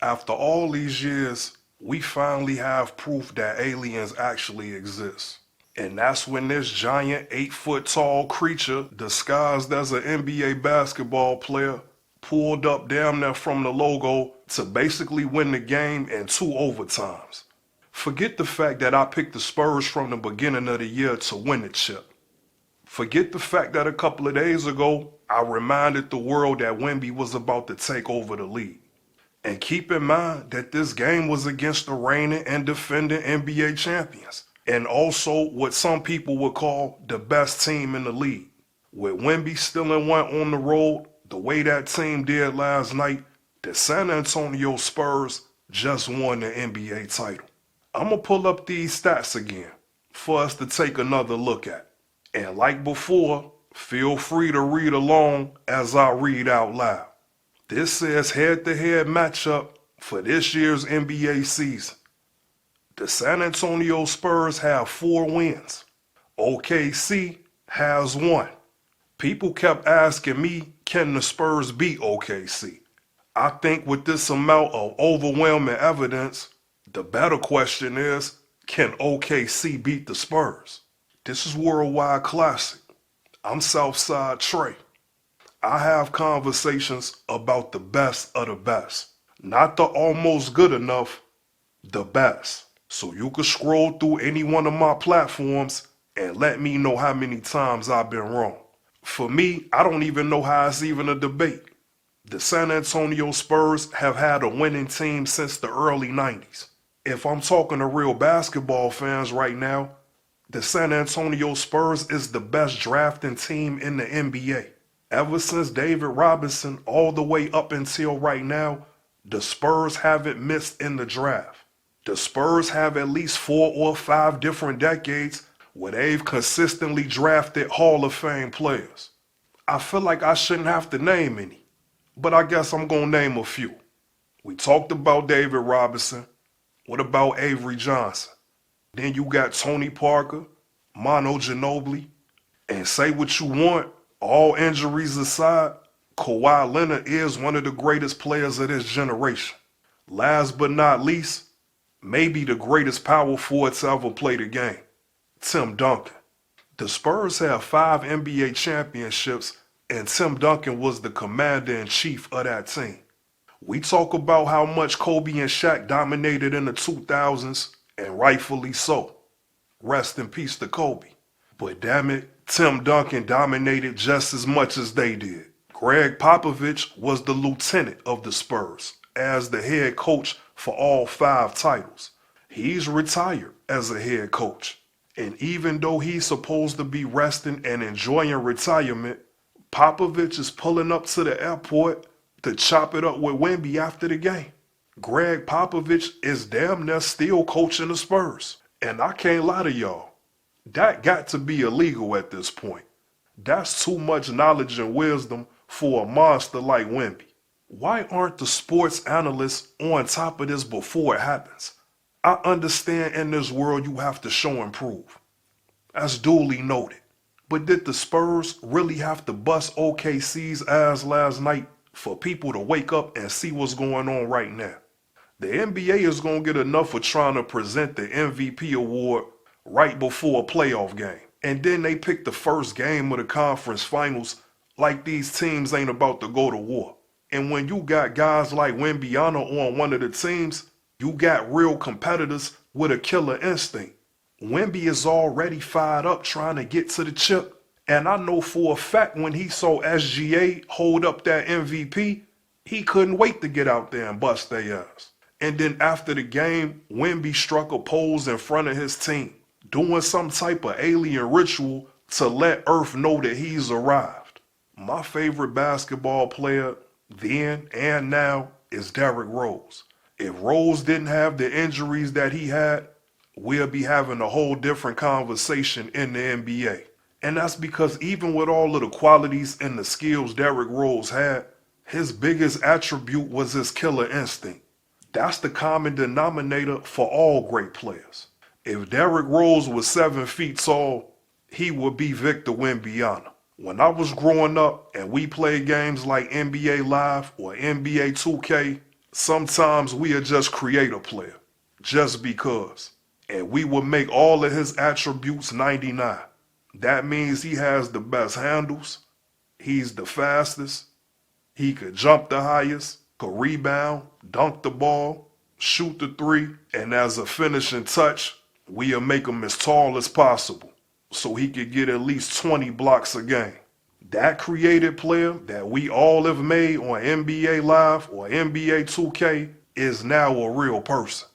After all these years, we finally have proof that aliens actually exist. And that's when this giant 8 foot tall creature disguised as an NBA basketball player pulled up damn near from the logo to basically win the game in 2 overtimes. Forget the fact that I picked the Spurs from the beginning of the year to win the chip. Forget the fact that a couple of days ago, I reminded the world that Wemby was about to take over the league. And keep in mind that this game was against the reigning and defending NBA champions, and also what some people would call the best team in the league. With Wemby still in one on the road, the way that team did last night, the San Antonio Spurs just won the NBA title. I'm going to pull up these stats again for us to take another look at. And like before, feel free to read along as I read out loud. This says head-to-head matchup for this year's NBA season. The San Antonio Spurs have 4 wins. OKC has 1. People kept asking me, can the Spurs beat OKC? I think with this amount of overwhelming evidence, the better question is, can OKC beat the Spurs? This is Worldwide Classic. I'm Southside Tre. I have conversations about the best of the best. Not the almost good enough, the best. So you can scroll through any one of my platforms and let me know how many times I've been wrong. For me, I don't even know how it's even a debate. The San Antonio Spurs have had a winning team since the early 90s. If I'm talking to real basketball fans right now, the San Antonio Spurs is the best drafting team in the NBA. Ever since David Robinson all the way up until right now, the Spurs haven't missed in the draft. The Spurs have at least 4 or 5 different decades where they've consistently drafted Hall of Fame players. I feel like I shouldn't have to name any, but I guess I'm going to name a few. We talked about David Robinson. What about Avery Johnson? Then you got Tony Parker, Manu Ginobili, and say what you want, all injuries aside, Kawhi Leonard is one of the greatest players of this generation. Last but not least, maybe the greatest power forward to ever play the game, Tim Duncan. The Spurs have 5 NBA championships, and Tim Duncan was the commander-in-chief of that team. We talk about how much Kobe and Shaq dominated in the 2000s, and rightfully so. Rest in peace to Kobe. But damn it, Tim Duncan dominated just as much as they did. Greg Popovich was the lieutenant of the Spurs as the head coach for all 5 titles. He's retired as a head coach. And even though he's supposed to be resting and enjoying retirement, Popovich is pulling up to the airport to chop it up with Wemby after the game. Greg Popovich is damn near still coaching the Spurs. And I can't lie to y'all, that got to be illegal at this point. That's too much knowledge and wisdom for a monster like Wemby. Why aren't the sports analysts on top of this before it happens? I understand in this world you have to show and prove. That's duly noted. But did the Spurs really have to bust OKC's ass last night for people to wake up and see what's going on right now? The NBA is going to get enough for trying to present the MVP award right before a playoff game. And then they pick the first game of the conference finals like these teams ain't about to go to war. And when you got guys like Wembanyama on one of the teams, you got real competitors with a killer instinct. Wemby is already fired up trying to get to the chip. And I know for a fact when he saw SGA hold up that MVP, he couldn't wait to get out there and bust their ass. And then after the game, Wemby struck a pose in front of his team, doing some type of alien ritual to let Earth know that he's arrived. My favorite basketball player then and now is Derrick Rose. If Rose didn't have the injuries that he had, we'll be having a whole different conversation in the NBA. And that's because even with all of the qualities and the skills Derrick Rose had, his biggest attribute was his killer instinct. That's the common denominator for all great players. If Derrick Rose was 7 feet tall, he would be Victor Wembanyama. When I was growing up and we played games like NBA Live or NBA 2K, Sometimes we'll just create a player, just because. And we will make all of his attributes 99. That means he has the best handles, he's the fastest, he could jump the highest, could rebound, dunk the ball, shoot the three, and as a finishing touch, we'll make him as tall as possible so he could get at least 20 blocks a game. That created player that we all have made on NBA Live or NBA 2K is now a real person.